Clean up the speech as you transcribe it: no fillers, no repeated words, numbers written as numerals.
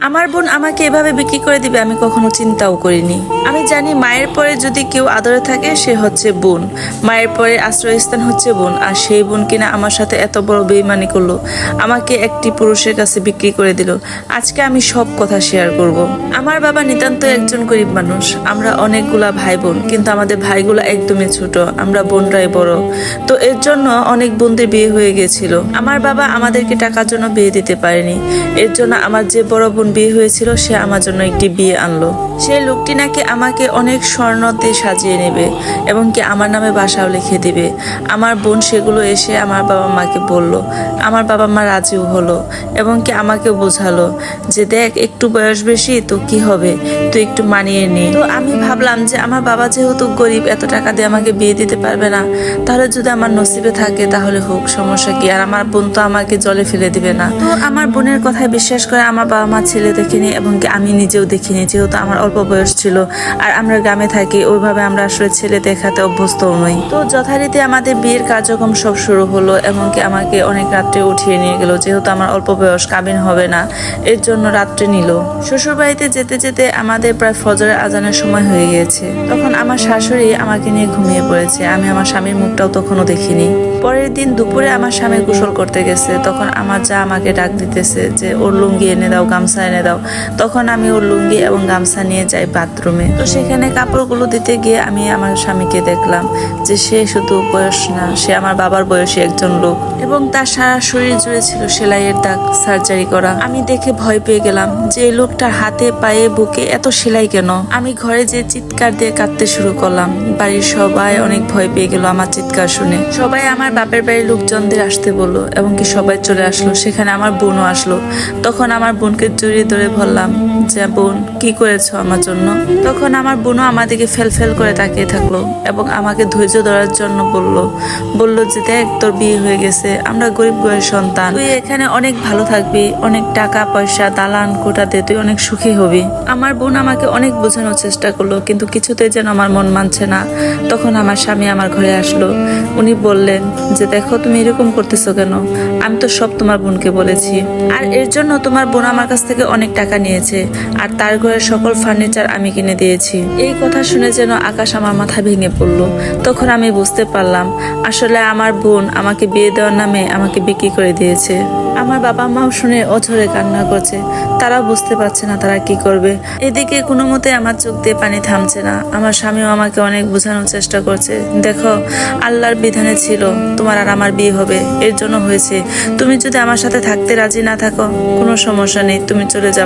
আমার বোন আমাকে এভাবে বিক্রি করে দিবে আমি কখনো চিন্তাও করিনি। আমি জানি মায়ের পরে যদি কেউ আদরে থাকে সে হচ্ছে বোন, মায়ের পরে আশ্রয়স্থান হচ্ছে বোন। আর সেই বোন কিনা আমার সাথে এত বড় বেইমানি করলো, আমাকে একটি পুরুষের কাছে বিক্রি করে দিল। আজকে আমি সব কথা শেয়ার করব। আমার বাবা নিতান্ত একজন গরিব মানুষ। আমরা অনেকগুলা ভাই বোন, কিন্তু আমাদের ভাইগুলা একদমই ছোট, আমরা বোনরাই বড়। তো এর জন্য অনেক বোনদের বিয়ে হয়ে গেছিল। আমার বাবা আমাদেরকে টাকার জন্য বিয়ে দিতে পারেনি। এর জন্য আমার যে বড় বোন বিয়ে হয়েছিল সে আমার জন্য একটি বিয়ে আনলো। সেই লোকটি নাকি আমাকে অনেক স্বর্ণতে সাজিয়ে নেবে এবং কি আমার নামে বাসাও লিখে দিবে। আমার বোন সেগুলো এসে আমার বাবা মাকে বলল। আমার বাবা মা রাজিও হলো এবং কি আমাকে বোঝালো যে দেখ একটু বয়স বেশি তো কি হবে, তুই একটু মানিয়ে নে। তো আমি ভাবলাম যে আমার বাবা যেহেতু গরিব, এত টাকা দিয়ে আমাকে বিয়ে দিতে পারবে না, তাহলে যদি আমার নসিবে থাকে তাহলে হোক, সমস্যা কি। আর আমার বোন তো আমাকে জলে ফেলে দিবে না। তো আমার বোনের কথায় বিশ্বাস করে আমার বাবা মা ছেলে দেখেনি এবং কি আমি নিজেও দেখিনি, যেহেতু আমার অল্প বয়স ছিল আর আমরা গ্রামে থাকি, ওইভাবে আমরা আসলে ছেলে দেখাতে অভ্যস্তও নই। তো যথারীতি আমাদের বিয়ের কার্যক্রম সব শুরু হলো এবং কি আমাকে অনেক রাত্রে উঠিয়ে নিয়ে গেল, যেহেতু আমার অল্প বয়স, কাবিন হবে না, এর জন্য রাত্রে নিল। শ্বশুর বাড়িতে যেতে যেতে আমাদের প্রায় ফজরের আজানের সময় হয়ে গিয়েছে। তখন আমার শাশুড়ি আমাকে নিয়ে ঘুমিয়ে পড়েছে। আমি আমার স্বামীর মুখটাও তখনও দেখিনি। পরের দিন দুপুরে আমার স্বামী গোসল করতে গেছে, তখন আমার যা আমাকে ডাক দিতেছে যে ওর লুঙ্গি এনে দাও, গামছা এনে দাও। তখন আমি ওর লুঙ্গি এবং গামছা নিয়ে যাই বাথরুমে। তো সেখানে কাপড়গুলো দিতে গিয়ে আমি আমার স্বামীকে দেখলাম যে সে শুধু বয়স না, সে আমার বাবার বয়সী একজন লোক এবং তার সারা শরীর জুড়ে ছিল সেলাইয়ের দাগ, সার্জারি করা। আমি দেখে ভয় পেয়ে গেলাম যে এই লোকটার হাতে পায়ে বুকে এত সেলাই কেন। আমি ঘরে যে চিৎকার দিয়ে কাঁদতে শুরু করলাম। বাড়ির সবাই অনেক ভয় পেয়ে গেল আমার চিৎকার শুনে। সবাই আমার বাপের বাড়ির লোকজনদের আসতে বললো এবং কি সবাই চলে আসলো। সেখানে আমার বোনও আসলো। তখন আমার বোনকে জড়িয়ে ধরে বললাম যে বোন কি করেছো আমার জন্য। তখন আমার বোনও আমাদেরকে ফেল ফেল করে তাকিয়ে থাকলো এবং আমাকে ধৈর্য ধরার জন্য বলল যে দেখ তোর বিয়ে হয়ে গেছে, আমরা গরিব ঘরের সন্তান, তুই এখানে অনেক ভালো থাকবি, অনেক টাকা পয়সা দালান কোটাতে তুই অনেক সুখী হবি। আমার বোন আমাকে অনেক বোঝানোর চেষ্টা করলো, কিন্তু কিছুতেই যেন আমার মন মানছে না। তখন আমার স্বামী আমার ঘরে আসলো। উনি বললেন যে দেখো তুমি এরকম করতেছো কেন, আমি তো সব তোমার বোনকে বলেছি, আর এর জন্য তোমার বোন আমার কাছ থেকে অনেক টাকা নিয়েছে আর তার ঘরের সকল ফার্নিচার আমি কিনে দিয়েছি। এই কথা শুনে যেন আকাশ আমার মাথা ভেঙে পড়লো। তখন আমি বুঝতে পারলাম আসলে আমার বোন আমাকে বিয়ে দেওয়ার নামে আমাকে বিক্রি করে দিয়েছে। আমার বাবা মাও শুনে অঝরে কান্না করছে, তারা বুঝতে পারছে না তারা কি করবে। এদিকে কোনো মতে আমার চোখ দিয়ে পানি থামছে না। আমার স্বামীও আমাকে অনেক বোঝানোর চেষ্টা করছে, দেখো আল্লাহর বিধানে ছিল তোমার আর আমার বিয়ে হবে, এর জন্য হয়েছে। তুমি যদি আমার সাথে থাকতে রাজি না থাকো কোনো সমস্যা নেই, তুমি চলে যাও।